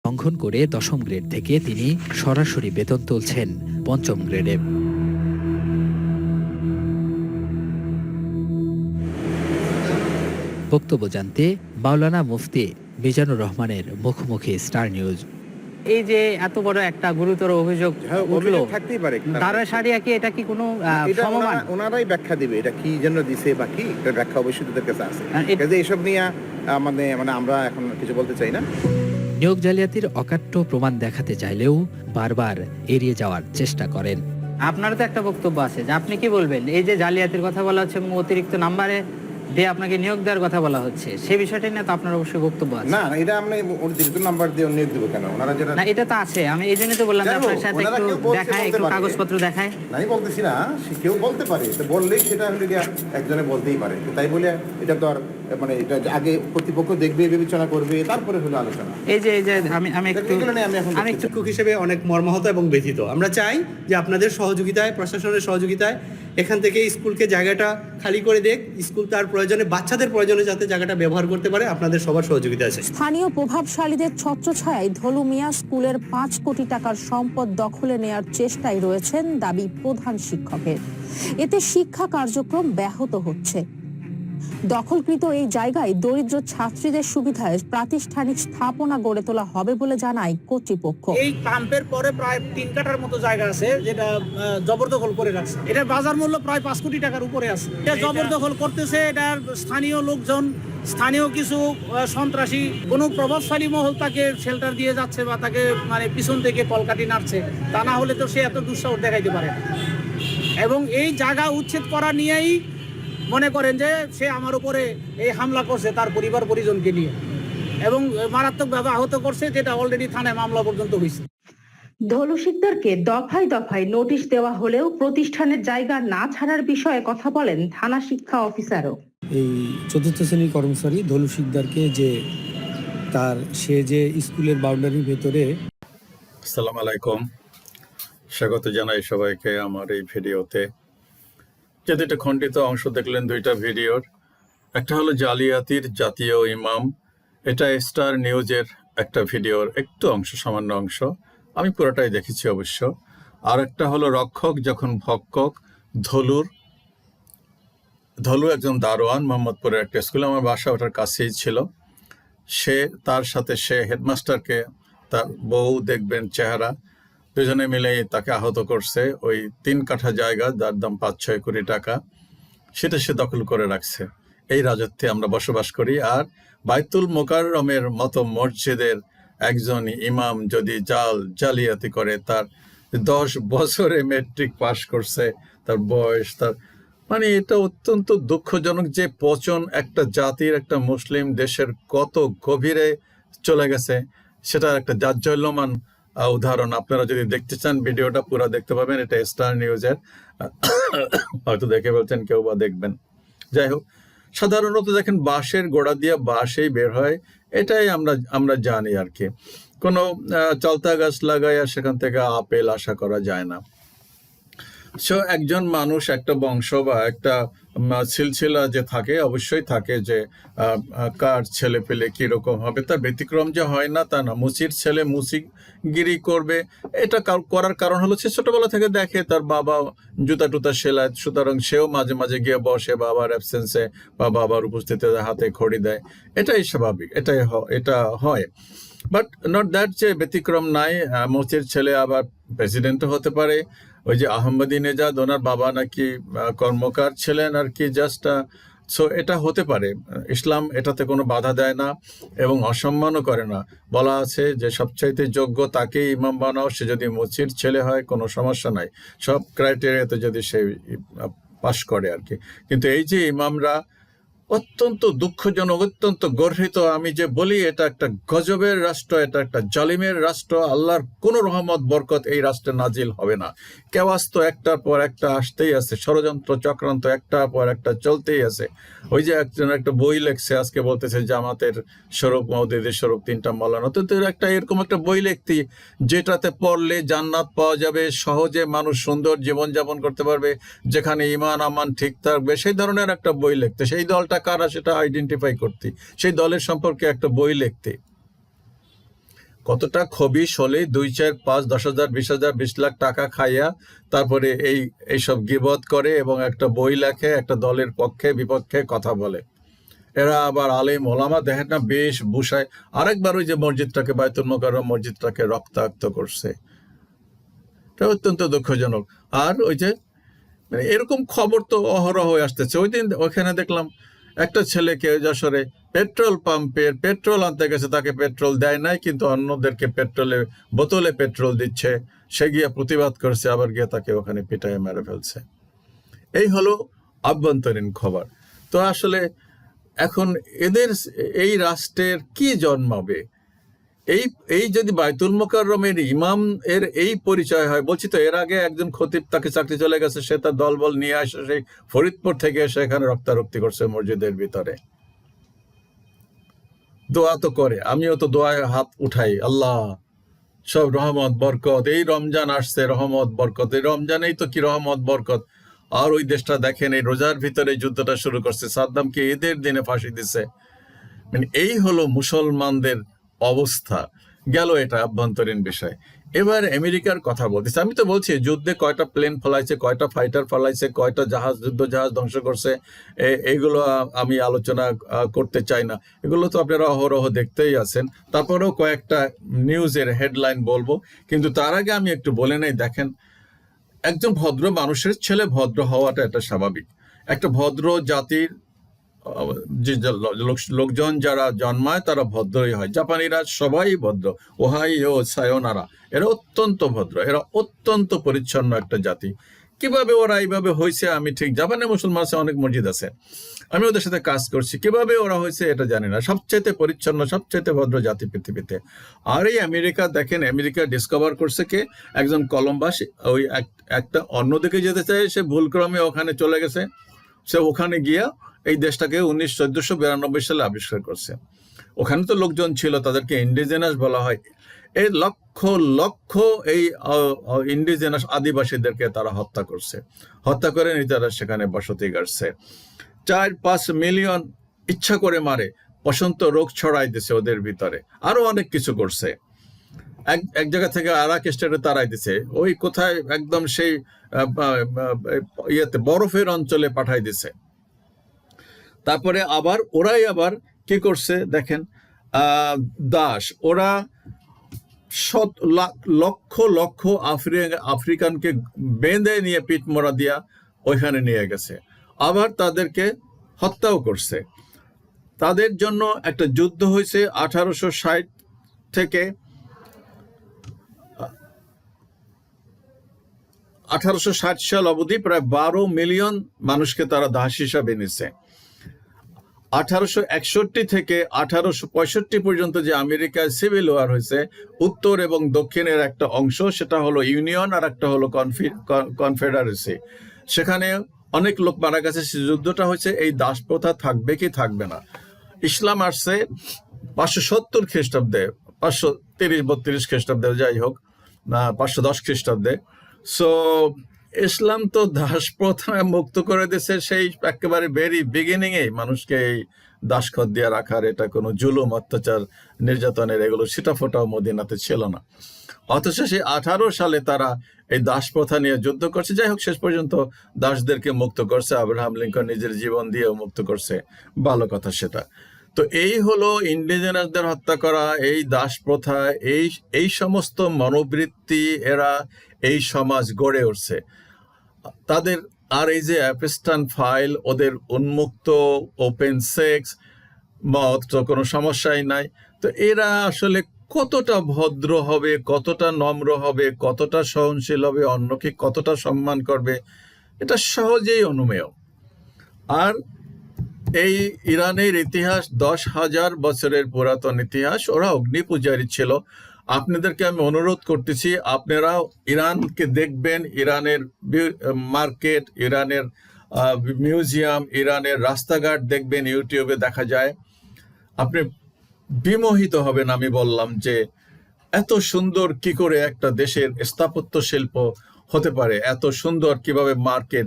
লঙ্ঘন করে 10ম গ্রেড থেকে তিনি সরাসরি বেতন তুলছেন 5ম গ্রেডে। বক্তব্য জানতে মাওলানা মুফতি মিজানুর রহমানের মুখোমুখি স্টার নিউজ। এই যে এত বড় একটা গুরুতর অভিযোগ উঠলো, থাকতেই পারে। দারা সারিয়া কি এটা কি কোনো সমমান? ওনারাই ব্যাখ্যা দিবে এটা কি জন্য দিছে বা কি, এটা ব্যাখ্যা অবশ্যই তাদের কাছে আছে। কাজে এসব নিয়ে মানে আমরা এখন কিছু বলতে চাই না। নিয়োগ জালিয়াতির অকাট্য প্রমাণ দেখাতে চাইলেও বারবার এড়িয়ে যাওয়ার চেষ্টা করেন। আপনার তো একটা বক্তব্য আছে যে আপনি কি বলবেন, এই যে জালিয়াতির কথা বলা হচ্ছে এবং অতিরিক্ত নাম্বারে দিয়ে আপনাকে নিয়োগ দেওয়ার কথা বলা হচ্ছে, সেই বিষয়টা নিয়ে তো আপনার অবশ্যই বক্তব্য আছে। না এটা আমরা অতিরিক্ত নাম্বার দিয়ে নিয়োগ দেব কেন? ওনারা যেটা না এটা তো আছে, আমি এই জন্য তো বললাম যে আপনার সাথে একটু দেখায়, একটু কাগজপত্র দেখায়। না আমি বলতেছি না, কেউ বলতে পারে, বললেই সেটা হলে একজনে বলতেই পারে। তাই বলে এটা তো আর মানে এটা আগে কর্তৃপক্ষ দেখবে, বিবেচনা করবে, তারপরে হলো আলোচনা। এই যে আমি একটু শিক্ষক হিসেবে অনেক মর্মাহত এবং ব্যথিত। আমরা চাই যে আপনাদের সহযোগিতায়, প্রশাসনের সহযোগিতায় এখান থেকে স্কুলকে জায়গাটা খালি করে দেখ, স্কুল তার প্রয়োজনে, বাচ্চাদের প্রয়োজনে যাতে জায়গাটা ব্যবহার করতে পারে, আপনাদের সবার সহযোগিতা আছে। স্থানীয় প্রভাবশালীদের ছত্রছায়ায় ধলু মিয়া স্কুলের 5 কোটি টাকার সম্পদ দখলে নেয়ার চেষ্টায় রয়েছেন দাবি প্রধান শিক্ষকের। এতে শিক্ষা কার্যক্রম ব্যাহত হচ্ছে। দখলকৃত এই জায়গায় দরিদ্র ছাত্রীদের সুবিধায় প্রাতিষ্ঠানিক স্থাপনা গড়ে তোলা হবে বলে জানায় কর্তৃপক্ষ। এই পাম্পের পরে প্রায় 3 কাঠার মতো জায়গা আছে যেটা জবরদখল করে রাখছে। এটার বাজার মূল্য প্রায় 5 কোটি টাকার উপরে আছে। এটা জবরদখল করতেছে, এটার স্থানীয় লোকজন, স্থানীয় কিছু সন্ত্রাসী, কোনো প্রভাবশালী মহল তাকে শেল্টার দিয়ে যাচ্ছে বা তাকে মানে পিছন থেকে কলকাঠি নাড়ছে। তা না হলে তো সে এত দুঃসাহস দেখাইতে পারে না। এবং এই জায়গা উচ্ছেদ করা নিয়েই মনে করেন যে সে আমার উপরে এই হামলা করছে তার পরিবার পরিজনকে নিয়ে, এবং মারাত্মকভাবে আহত করছে, যেটা অলরেডি থানায় মামলা পর্যন্ত হয়েছে। ধলু শিকদারকে দফায় দফায় নোটিশ দেওয়া হলেও প্রতিষ্ঠানের জায়গা না ছাড়ার বিষয়ে কথা বলেন থানা শিক্ষা অফিসারও। এই 4র্থ শ্রেণীর কর্মচারী ধলু শিকদারকে সে যে স্কুলের বাউন্ডারির ভেতরে। আসসালামু আলাইকুম, স্বাগত জানাই সবাইকে আমার এই ভিডিওতে। যে দুইটা খণ্ডিত অংশ দেখলেন, দুইটা ভিডিওর, একটা হলো জালিয়াতির জাতীয় ইমাম, এটা স্টার নিউজের একটা ভিডিওর একটু অংশ, সামান্য অংশ, আমি পুরোটাই দেখেছি অবশ্য। আর একটা হলো রক্ষক যখন ভক্ষক, ধলু একজন দারোয়ান, মোহাম্মদপুরের একটা স্কুল, আমার বাসা ওটার কাছেই ছিল। তার সাথে সে হেডমাস্টারকে, তার বউ দেখবেন চেহারা, দুজনে মিলেই তাকে আহত করছে। ওই 3 কাঠা জায়গা যার দাম 5-6 কোটি টাকা, সেটা সে দখল করে রাখছে। এই রাজত্বে আমরা বসবাস করি। আর বাইতুল মোকাররমের মতো মসজিদের একজন ইমাম যদি জালিয়াতি করে, তার 10 বছরে মেট্রিক পাস করছে, তার বয়স, তার মানে এটা অত্যন্ত দুঃখজনক যে পচন একটা জাতির, একটা মুসলিম দেশের কত গভীরে চলে গেছে, সেটা একটা জাজ্জল্যমান উদাহরণ। আপনারা যদি দেখতে চান ভিডিওটা পুরো দেখতে পাবেন, এটা স্টার নিউজের, হয়তো দেখে বলছেন কেউ বা দেখবেন। যাই হোক, সাধারণত দেখেন বাঁশের গোড়া দিয়ে বাঁশেই বের হয়, এটাই আমরা জানি আর কি। কোনো চালতা গাছ লাগাইয়া সেখান থেকে আপেল আশা করা যায় না। সো একজন মানুষ, একটা বংশ বা একটা সিলসিলা যে থাকে, অবশ্যই থাকে যে কার ছেলে পেলে কিরকম হবে, তার ব্যতিক্রম যে হয় না তা না। মুচির ছেলে মুচিগিরি করবে, এটা করার কারণ হলো সে ছোটবেলা থেকে দেখে তার বাবা জুতা টুতা সেলায়, সুতরাং সেও মাঝে মাঝে গিয়ে বসে বাবার অ্যাবসেন্সে বা বাবার উপস্থিতিতে হাতে খড়ি দেয়। এটাই স্বাভাবিক, এটা হয়। বাট নট দ্যাট যে ব্যতিক্রম নাই। মুচির ছেলে আবার প্রেসিডেন্টও হতে পারে। ওই যে আহমদিনেজাদ, ওনার বাবা নাকি কর্মকার ছিলেন আর কি, জাস্ট সো এটা হতে পারে। ইসলাম এটাতে কোনো বাধা দেয় না এবং অসম্মানও করে না। বলা আছে যে সবচাইতে যোগ্য তাকেই ইমাম বানাও, সে যদি মুচির ছেলে হয় কোনো সমস্যা নাই, সব ক্রাইটেরিয়াতে যদি সে পাশ করে আর কি। কিন্তু এই যে ইমামরা অত্যন্ত দুঃখজনক, অত্যন্ত গর্হিত। আমি যে বলি এটা একটা গজবের রাষ্ট্র, এটা একটা জালিমের রাষ্ট্র। আল্লাহর কোনো রহমত বরকত এই রাষ্ট্রে নাজিল হবে না। কেওয়াজ তো একটার পর একটা আসতেই আছে, ষড়যন্ত্র চক্রান্ত একটার পর একটা চলতেই আছে। ওই যে একজন একটা বই লেখছে আজকে, বলতেছে জামাতের স্বরূপ, মওদুদের স্বরূপ 3টা মৌলানা, তো এরকম একটা বই লিখতি যেটাতে পড়লে জান্নাত পাওয়া যাবে, সহজে মানুষ সুন্দর জীবনযাপন করতে পারবে, যেখানে ইমান আমান ঠিক থাকবে, সেই ধরনের একটা বই লিখতে। সেই দলটা কারা সেটা আইডেন্টিফাই করতে, সেই দলের সম্পর্কে একটা বই লিখতে। কতটা খবিশ হলে 2, 4, 5, 10,000, 20,000, 20 লাখ টাকা খাইয়া তারপরে এইসব গিবত করে এবং একটা বই লেখে, একটা দলের পক্ষে বিপক্ষে কথা বলে। এরা আবার আলেম ওলামা দেখেন না বেশ ভূষায়। আরেকবার ওই যে মসজিদটাকে, বায়তুল মোকাররম মসজিদটাকে রক্তাক্ত করছে, এটা অত্যন্ত দুঃখজনক। আর ওই যে মানে এরকম খবর তো অহরহ হয়ে আসতেছে। ওই দিন ওখানে দেখলাম একটা ছেলেকে যশোরে পেট্রোল পাম্পের পেট্রোল আনতে গেছে, তাকে পেট্রোল দেয় নাই, কিন্তু অন্যদেরকে বোতলে পেট্রোল দিচ্ছে। সে গিয়ে প্রতিবাদ করছে, আবার গিয়ে তাকে ওখানে পিটায় মেরে ফেলছে। এই হলো আভ্যন্তরীণ খবর। তো আসলে এখন এদের এই রাষ্ট্রের কি জন্মাবে? এই যদি বায়তুল মোকাররমের ইমাম এর এই পরিচয় হয়, বলছি তো এর আগে একজন খতিব, তাকে চাকরি চলে গেছে, সে তার দলবল নিয়ে আসে সেই ফরিদপুর থেকে এসে এখানে রক্তারক্তি করছে মসজিদের ভিতরে। দোয়া তো করে, আমিও তো দোয়ায় হাত উঠাই, আল্লাহ সব রহমত বরকত, এই রমজান আসছে, রহমত বরকত, এই রমজানেই তো কি রহমত বরকত। আর ওই দেশটা দেখেন, এই রোজার ভিতরে যুদ্ধটা শুরু করছে, সাদ্দামকে ঈদের দিনে ফাঁসি দিছে। মানে এই হলো মুসলমানদের অবস্থা। গেল এটা আভ্যন্তরীণ বিষয়। এবার আমেরিকার কথা বলতেছে। আমি তো বলছি যুদ্ধে কয়টা প্লেন ফলাইছে, কয়টা ফাইটার ফলাইছে, কয়টা যুদ্ধ জাহাজ ধ্বংস করছে, এইগুলো আমি আলোচনা করতে চাই না। এগুলো তো আপনারা অহরহ দেখতেই আছেন। তারপরেও কয়েকটা নিউজের হেডলাইন বলবো, কিন্তু তার আগে আমি একটু বলে নেই। দেখেন, একজন ভদ্র মানুষের ছেলে ভদ্র হওয়াটা এটা স্বাভাবিক। একটা ভদ্র জাতির যে লোকজন যারা জন্মায় তারা ভদ্রই হয়। জাপানিরা সবাই ভদ্র, ওহাইও সায়োনারা, এরা অত্যন্ত ভদ্র, এরা অত্যন্ত পরিচ্ছন্ন একটা জাতি। কিভাবে ওরা এইভাবে হয়েছে আমি ঠিক, জাপানের মুসলমান আছে, অনেক মসজিদ আছে, আমি ওদের সাথে কাজ করছি, কিভাবে ওরা হয়েছে এটা জানি না। সবচেয়ে পরিচ্ছন্ন, সবচেয়ে ভদ্র জাতি পৃথিবীতে। আর এই আমেরিকা দেখেন, আমেরিকা ডিসকভার করছে কে? একজন কলম্বাস। ওই একটা অন্যদিকে যেতে চায়, সে ভুলক্রমে ওখানে চলে গেছে। সে ওখানে গিয়া এই দেশটাকে 1492 সালে আবিষ্কার করছে। ওখানে তো লোকজন ছিল, তাদেরকে ইন্ডিজেনাস বলা হয়। এই লক্ষ লক্ষ এই ইন্ডিজেনাস আদিবাসীদেরকে তারা হত্যা করছে, হত্যা করে তারা সেখানে বসতি গাড়ছে। 4-5 মিলিয়ন ইচ্ছা করে মারে, বসন্ত রোগ ছড়াই দিছে ওদের ভিতরে, আরো অনেক কিছু করছে। এক জায়গা থেকে আর এক স্টেটে তারাই দিছে, ওই কোথায় একদম সেই ইয়েতে বরফের অঞ্চলে পাঠাই দিছে। তারপরে আবার ওরাই আবার কি করছে দেখেন, দাস, ওরা লক্ষ লক্ষ আফ্রিকানকে বেঁধে নিয়ে পিঠ মোড়া দিয়া ওইখানে নিয়ে গেছে, আবার তাদেরকে হত্যাও করছে। তাদের জন্য একটা যুদ্ধ হয়েছে 1860 থেকে 1860 সাল অবধি প্রায় 12 মিলিয়ন মানুষকে তারা দাস হিসাবে নিছে। 1861 থেকে 1865 পর্যন্ত যে আমেরিকায় সিভিল ওয়ার হয়েছে, উত্তর এবং দক্ষিণের একটা অংশ, সেটা হলো ইউনিয়ন আর একটা হলো কনফেডারেসি। সেখানে অনেক লোক মারা গেছে। সে যুদ্ধটা হচ্ছে এই দাস প্রথা থাকবে কি থাকবে না। ইসলাম আসছে 570 খ্রিস্টাব্দে, 530-32 খ্রিস্টাব্দে, যাই হোক, 510 খ্রিস্টাব্দে। সো ইসলাম তো দাস প্রথা মুক্ত করে দিয়েছে সেই একেবারে ভেরি বিগিনিং এ। মানুষকে এই দাসখত দিয়ে রাখার, এটা কোনো জুলুম, অত্যাচার, নির্যাতনের এগুলো সেটা ফোটাও মদিনাতে ছিল না। অথচ সেই 18 সালে তারা এই দাস প্রথা নিয়ে যুদ্ধ করছে। যাই হোক, শেষ পর্যন্ত দাসদেরকে মুক্ত করছে। আব্রাহাম লিঙ্কন নিজের জীবন দিয়েও মুক্ত করছে, ভালো কথা সেটা। তো এই হলো ইন্ডিজেনাসদের হত্যা করা, এই দাস প্রথা, এই সমস্ত মনোবৃত্তি, এরা এই সমাজ গড়ে উঠছে তাদের। আর এই যে অ্যাপেস্টান ফাইল, ওদের উন্মুক্ত ওপেন সেক্স, মত তো কোনো সমস্যাই নাই। তো এরা আসলে কতটা ভদ্র হবে, কতটা নম্র হবে, কতটা সহনশীল হবে, অন্যকে কতটা সম্মান করবে, এটা সহজেই অনুমেয়। আর এই ইরানের ইতিহাস 10,000 বছরের পুরাতন ইতিহাস। ওরা অগ্নি পূজারী ছিল। আপনাদেরকে আমি অনুরোধ করতেছি, আপনারাও ইরানকে দেখবেন, ইরানের মার্কেট, ইরানের মিউজিয়াম, ইরানের রাস্তাঘাট দেখবেন, ইউটিউবে দেখা যায়, আপনি বিমোহিত হবেন। আমি বললাম যে এত সুন্দর কি করে একটা দেশের স্থাপত্য শিল্প হতে পারে, এত সুন্দর কিভাবে মার্কেট,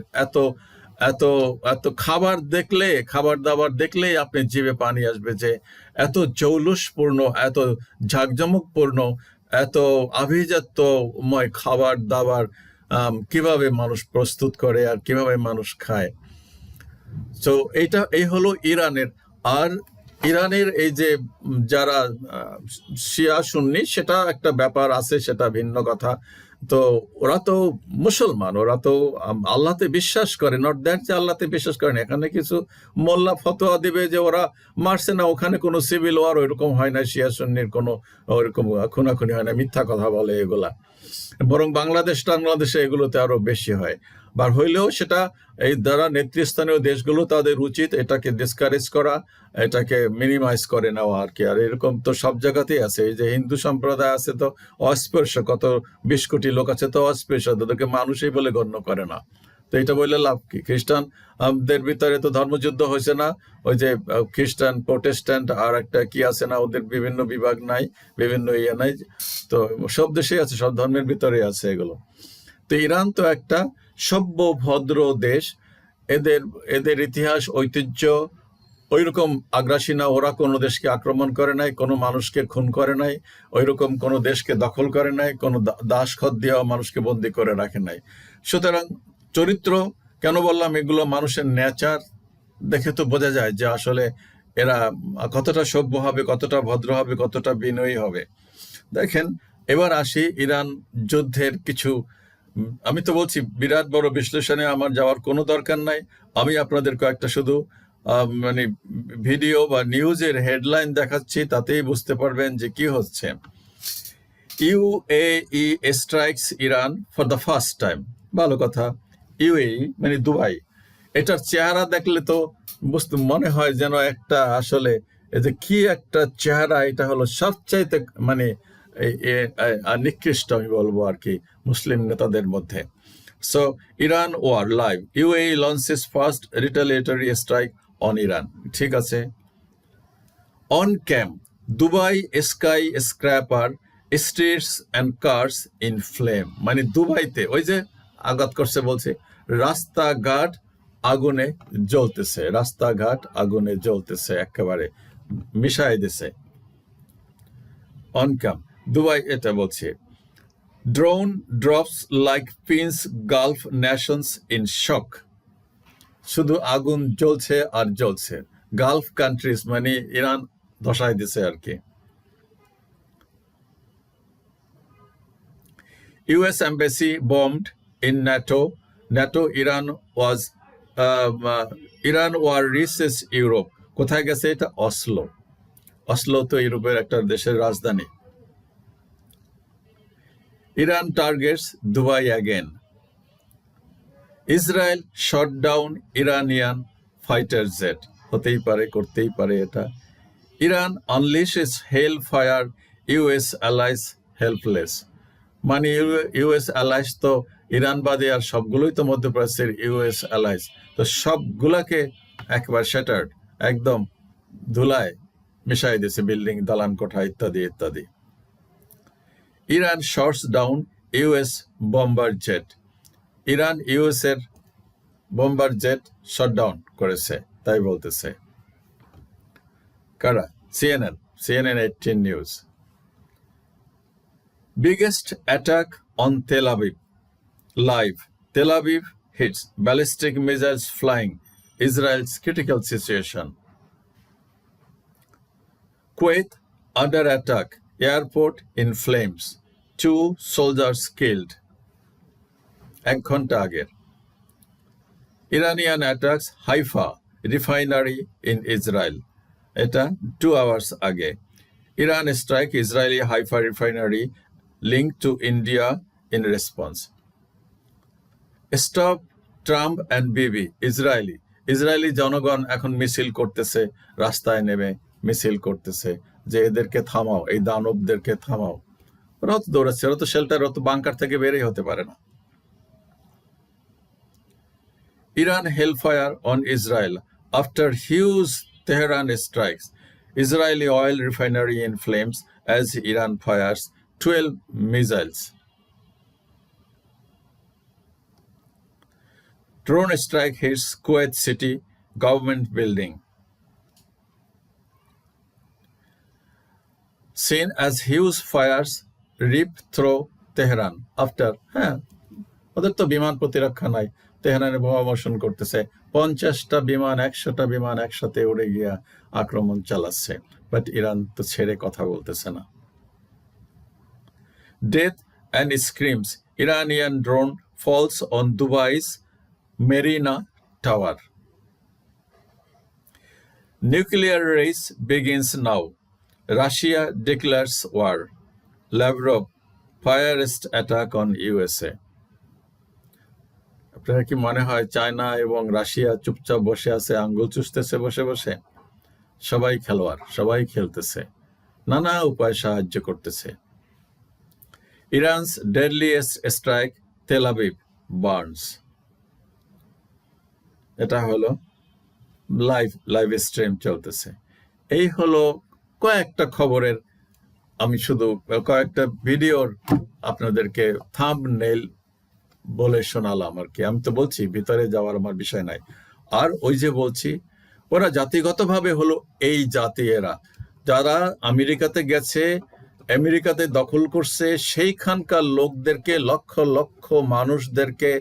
এত এত খাবার দাবার দেখলেই আপনি জিভে পানি আসবে, যে এত জৌলুসপূর্ণ, এত ঝাঁকজমকপূর্ণ, এত আভিজাত্যময় খাবার দাবার কিভাবে মানুষ প্রস্তুত করে আর কিভাবে মানুষ খায়। তো এই হলো ইরানের। আর ইরানের এই যে যারা শিয়া সুন্নি, সেটা একটা ব্যাপার আছে, সেটা ভিন্ন কথা। তো ওরা তো মুসলমান, ওরা তো আল্লাহতে বিশ্বাস করে, নট দ্যাট যে আল্লাহতে বিশ্বাস করেন। এখানে কিছু মোল্লা ফতোয়া দিবে যে ওরা মারছে না, ওখানে কোনো সিভিল ওয়ার ওইরকম হয় না, শিয়া সুন্নির কোনো ওইরকম খুনাখুনি হয় না, মিথ্যা কথা বলে এগুলা। বরং বাংলাদেশে এগুলোতে আরো বেশি হয়। বার হইলেও সেটা এই দ্বারা নেতৃস্থানীয় দেশগুলো তাদের উচিত এটাকে ডিসকারেজ করা, এটাকে মিনিমাইজ করে নেওয়া আর কি। আর এরকম তো সব জায়গাতেই আছে। এই যে হিন্দু সম্প্রদায় আছে তো অস্পৃশ্য, কত 20 কোটি লোক আছে তো অস্পৃশ্য, তাদেরকে মানুষই বলে গণ্য করে না। তো এটা বললে লাভ কি? খ্রিস্টানদের ভিতরে তো ধর্মযুদ্ধ হয়েছে না? ওই যে খ্রিস্টান, প্রোটেস্ট্যান্ট আর একটা কি আছে না, ওদের বিভিন্ন বিভাগ নাই, বিভিন্ন ইয়ে নাই। তো সব দেশেই আছে, সব ধর্মের ভিতরে আছে এগুলো। তো ইরান তো একটা সভ্য ভদ্র দেশ, এদের ইতিহাস ঐতিহ্য ওইরকম আগ্রাসী না। ওরা কোনো দেশকে আক্রমণ করে নাই, কোনো মানুষকে খুন করে নাই, ওইরকম কোনো দেশকে দখল করে নাই, কোনো দাসখত দেওয়া মানুষকে বন্দি করে রাখে নাই। সুতরাং চরিত্র কেন বললাম, এগুলো মানুষের নেচার দেখে তো বোঝা যায় যে আসলে এরা কতটা সভ্য হবে, কতটা ভদ্র হবে, কতটা বিনয়ী হবে। দেখেন, এবার আসি ইরান যুদ্ধের কিছু। আমি তো বলছি বিরাট বড় বিশ্লেষণে আমার যাওয়ার কোনো দরকার নাই। আমি আপনাদের কয়েকটা শুধু মানে ভিডিও বা নিউজের হেডলাইন দেখাচ্ছি, তাতেই বুঝতে পারবেন যে কি হচ্ছে। UAE strikes Iran for the first time. ভালো কথা। UAE মানে দুবাই। এটার চেহারা দেখলে তো বুঝতে মনে হয় যেন একটা আসলে এই যে কি একটা চেহারা, এটা হলো সবচাইতে মানে নিকৃষ্ট আমি বলবো আর কি মুসলিম নেতাদের মধ্যে। So Iran war live, UAE launches first retaliatory strike on Iran. ঠিক আছে। On camp Dubai skyscraper streets and cars in flame. মানে দুবাইতে ওই যে আঘাত করছে বলছে, রাস্তাঘাট আগুনে জ্বলতেছে, রাস্তাঘাট আগুনে জ্বলতেছে, একেবারে মিশাই দিছে। অন ক্যাম্প দুবাই এটা বলছে। Drone drops like pins Gulf nations in shock. শুধু আগুন জ্বলছে আর জ্বলছে। গালফ কান্ট্রিজ মানে ইরান ধসাই দিছে আর কি। US embassy bombed in NATO. Iran war reaches Europe. কোথায় গেছে এটা? অসলো। অসলো তো ইউরোপের একটা দেশের রাজধানী। Iran targets Dubai again. Israel shot down Iranian fighter jet. হতেই পারে, করতেই পারে এটা। Iran unleashes hell fire, US allies helpless. মানে US allies তো ইরান বাদে আর সবগুলোই তো মধ্যপ্রাচ্যের US allies, তো সবগুলাকে একবার শ্যাটার্ড, একদম ধুলায় মিশাই দিয়েছে, বিল্ডিং, দালান কোঠা ইত্যাদি ইত্যাদি। Iran shots down US bomber jet. Iran US এর বম্বার জেট শট ডাউন করেছে, তাই বলতেছে কারা? CNN 18 news. Biggest attack on Tel Aviv. Live. Tel Aviv hits. Ballistic missiles flying. Israel's critical situation. Kuwait under attack. Airport in flames. 2 soldiers killed. এক ঘন্টা আগের। Iranian attacks Haifa refinery in Israel. এটা 2 hours আগে। Iran strike Israeli Haifa refinery linked to India in response. Stop Trump and Bibi. Israeli জনগণ এখন মিছিল করতেছে, রাস্তায় নেমে মিছিল করতেছে যে এদেরকে থামাও, এই দানবদেরকে থামাও। ওরা তো দৌড়াচ্ছে, ওরা তো শেল্টার, ওরা তো বাংকার থেকে বেরই হতে পারে না। Iran hellfire on Israel after huge Tehran strikes. Israeli oil refinery in flames as Iran fires 12 missiles. Drone strike hits Kuwait City government building. Seen as huge fires rip through Tehran after ওদের তো বিমান প্রতিরক্ষা নাই, তেহরানে বোমা বর্ষণ করতেছে, 50টা বিমান 100টা বিমান একসাথে উড়ে গিয়া আক্রমণ চালাচ্ছে, বাট ইরান তো ছেড়ে কথা বলতেছে না। Death and screams, Iranian drone falls on Dubai's Marina Tower. Nuclear race begins now. Russia declares war. Lavrov fires attack on USA. আপনার কি মনে হয় চায়না এবং রাশিয়া চুপচাপ বসে আছে, আঙ্গুল চুষতেছে বসে বসে? সবাই খেলোয়াড়, সবাই খেলতেছে, নানা উপায় সাহায্য করতেছে। Iran's deadliest strike, Tel Aviv burns. এটা হলো লাইভ স্ট্রিম চলতেছে। এই হলো কয়েকটা খবরের, আমি শুধু কয়েকটা ভিডিওর আপনাদেরকে থাম্বনেইল বলে শোনালাম আর কি। আমি তো বলছি ভিতরে যাওয়ার আমার বিষয় নাই। আর ওই যে বলছি, ওরা জাতিগতভাবে হলো এই জাতি, এরা যারা আমেরিকাতে গেছে, আমেরিকাতে দখল করছে, সেইখানকার লোকদেরকে, লক্ষ লক্ষ মানুষদেরকে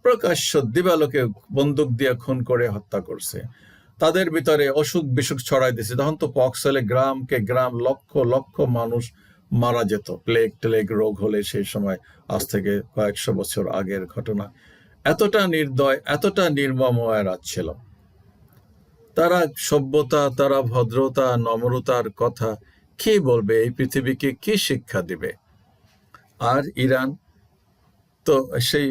প্রকাশ্য দিবালোকে বন্দুক দিয়ে খুন করে হত্যা করছে। তাদের ভিতরে অসুখ বিসুখ ছড়াই দিয়েছে। তখন তো পক্স হলে গ্রামকে গ্রাম লক্ষ লক্ষ মানুষ মারা যেত, প্লেগ রোগ হলে সেই সময়, আজ থেকে কয়েকশো বছর আগের ঘটনা। এতটা নির্দয়, এতটা নির্মম এরা ছিল। তারা সভ্যতা, তারা ভদ্রতা, নম্রতার কথা কি বলবে? এই পৃথিবীকে কি শিক্ষা দিবে? আর ইরান তো সেই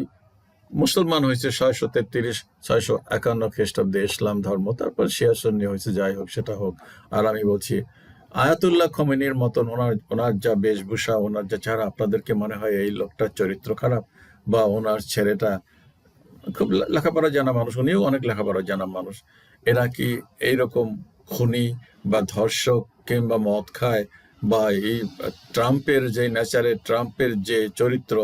মুসলমান হয়েছে 653-651 খ্রিস্টাব্দে ইসলাম ধর্ম, তারপর শিয়া সুন্নি হয়েছে, যাই হোক সেটা হোক। আর আমি বলছি আয়াতুল্লাহ খোমেনির মতন ওনার যা বেশভূষা, ওনার যা চেহারা, আপনাদেরকে মনে হয় এই লোকটার চরিত্র খারাপ, বা ওনার ছেলেটা খুব লেখাপড়া জানা মানুষ, উনিও অনেক লেখাপড়া জানা মানুষ। এরা কি এইরকম খুনি বা ধর্ষক কিংবা মদ খায়? বা এই ট্রাম্পের যে নেচারে, ট্রাম্পের যে চরিত্র,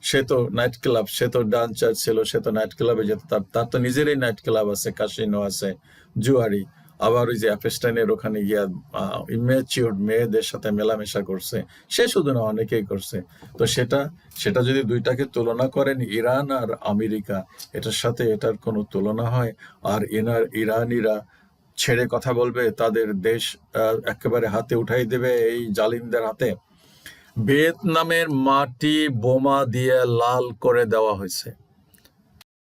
সে তো নাইট ক্লাব, সে তো ডান্সার ছিল, সে তো নাইট ক্লাবে যেত, তার তো নিজেরই নাইট ক্লাব আছে, কাসিনো আছে, জুয়ারি। আবার ওই যে অ্যাপেস্টাইনের ওখানে গিয়া ইমেচিউর মেয়েদের সাথে মেলামেশা করছে, সে শুধু না, অনেকেই করছে। তো সেটা যদি দুইটাকে তুলনা করেন, ইরান আর আমেরিকা, এটার সাথে এটার কোনো তুলনা হয়? আর ইরানিরা ছেড়ে কথা বলবে? তাদের দেশ একেবারে হাতে উঠাই দেবে এই জালিমদের হাতে? ভিয়েতনামের মাটি বোমা দিয়ে লাল করে দেওয়া হয়েছে।